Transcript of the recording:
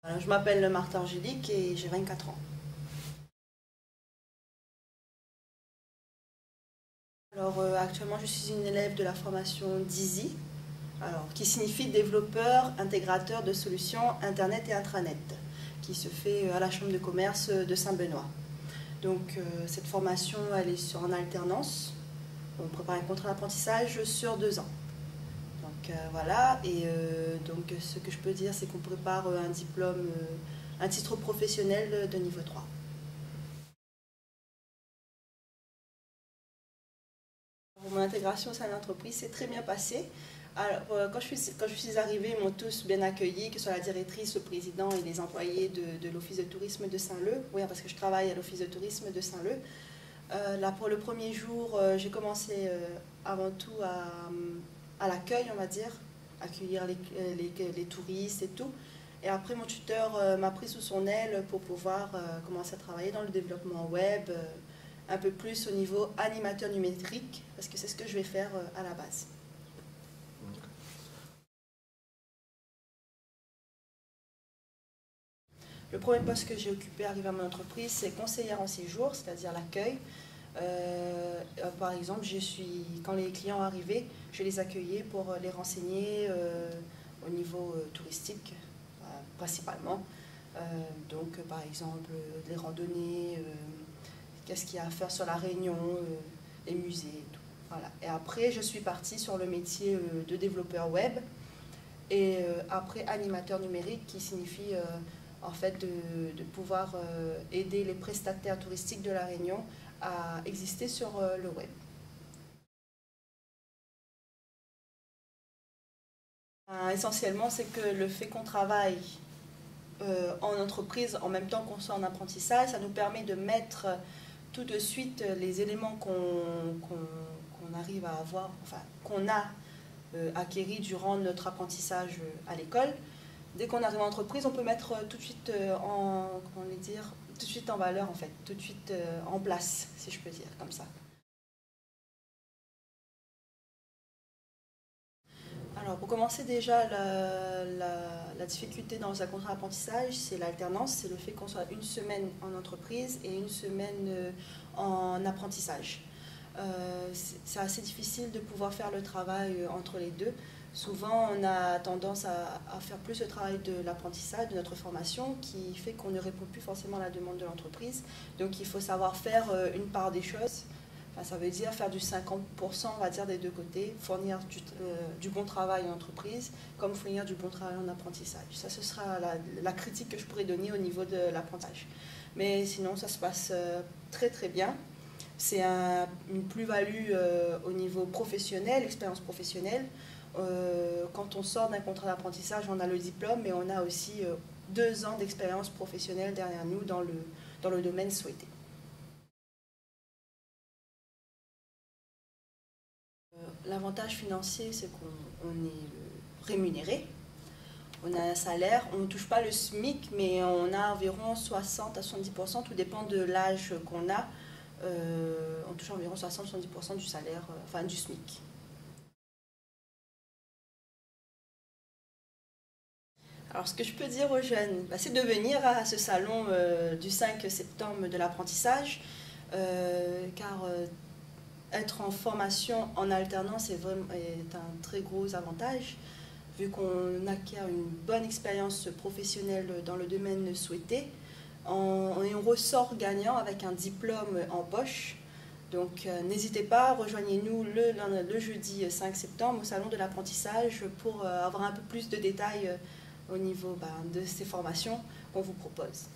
Je m'appelle Martha Angélique et j'ai 24 ans. Actuellement, je suis une élève de la formation DISI, qui signifie développeur intégrateur de solutions Internet et intranet, qui se fait à la Chambre de commerce de Saint-Benoît. Donc, cette formation, elle est en alternance. On prépare un contrat d'apprentissage sur 2 ans. Donc voilà, et donc ce que je peux dire, c'est qu'on prépare un diplôme, un titre professionnel de niveau 3. Mon intégration au sein de l'entreprise s'est très bien passée. Alors, quand je suis arrivée, ils m'ont tous bien accueilli, que ce soit la directrice, le président et les employés de l'Office de tourisme de Saint-Leu. Oui, parce que je travaille à l'Office de tourisme de Saint-Leu. Là, pour le premier jour, j'ai commencé avant tout à l'accueil, on va dire, accueillir les touristes et tout. Et après, mon tuteur m'a pris sous son aile pour pouvoir commencer à travailler dans le développement web, un peu plus au niveau animateur numérique, parce que c'est ce que je vais faire à la base. Le premier poste que j'ai occupé arrivé à mon entreprise, c'est conseillère en séjour, c'est-à-dire l'accueil. Par exemple, quand les clients arrivaient, je les accueillais pour les renseigner au niveau touristique, principalement. Donc, par exemple, les randonnées, qu'est-ce qu'il y a à faire sur la Réunion, les musées et tout. Voilà. Et après, je suis partie sur le métier de développeur web et après animateur numérique qui signifie en fait de pouvoir aider les prestataires touristiques de la Réunion à exister sur le web. Essentiellement, c'est que le fait qu'on travaille en entreprise en même temps qu'on soit en apprentissage, ça nous permet de mettre tout de suite les éléments qu'on arrive à avoir, enfin qu'on a acquéris durant notre apprentissage à l'école. Dès qu'on arrive en entreprise, on peut mettre tout de suite tout de suite en valeur en fait, tout de suite en place, si je peux dire comme ça. Alors pour commencer déjà, la difficulté dans un contrat d'apprentissage, c'est l'alternance, c'est le fait qu'on soit une semaine en entreprise et une semaine en apprentissage. C'est assez difficile de pouvoir faire le travail entre les deux. Souvent, on a tendance à faire plus le travail de l'apprentissage, de notre formation, qui fait qu'on ne répond plus forcément à la demande de l'entreprise. Donc, il faut savoir faire une part des choses. Enfin, ça veut dire faire du 50%, on va dire, des deux côtés, fournir du bon travail en entreprise, comme fournir du bon travail en apprentissage. Ça, ce sera la critique que je pourrais donner au niveau de l'apprentissage. Mais sinon, ça se passe très très bien. C'est une plus-value au niveau professionnel, expérience professionnelle. Quand on sort d'un contrat d'apprentissage, on a le diplôme, mais on a aussi 2 ans d'expérience professionnelle derrière nous dans le domaine souhaité. L'avantage financier, c'est qu'on est rémunéré, on a un salaire, on ne touche pas le SMIC, mais on a environ 60 à 70%, tout dépend de l'âge qu'on a, on touche environ 60-70% du salaire, enfin du SMIC. Alors ce que je peux dire aux jeunes, c'est de venir à ce salon du 5 septembre de l'apprentissage, car être en formation en alternance est un très gros avantage, vu qu'on acquiert une bonne expérience professionnelle dans le domaine souhaité. On ressort gagnant avec un diplôme en poche. Donc n'hésitez pas, rejoignez-nous le jeudi 5 septembre au salon de l'apprentissage pour avoir un peu plus de détails au niveau de ces formations qu'on vous propose.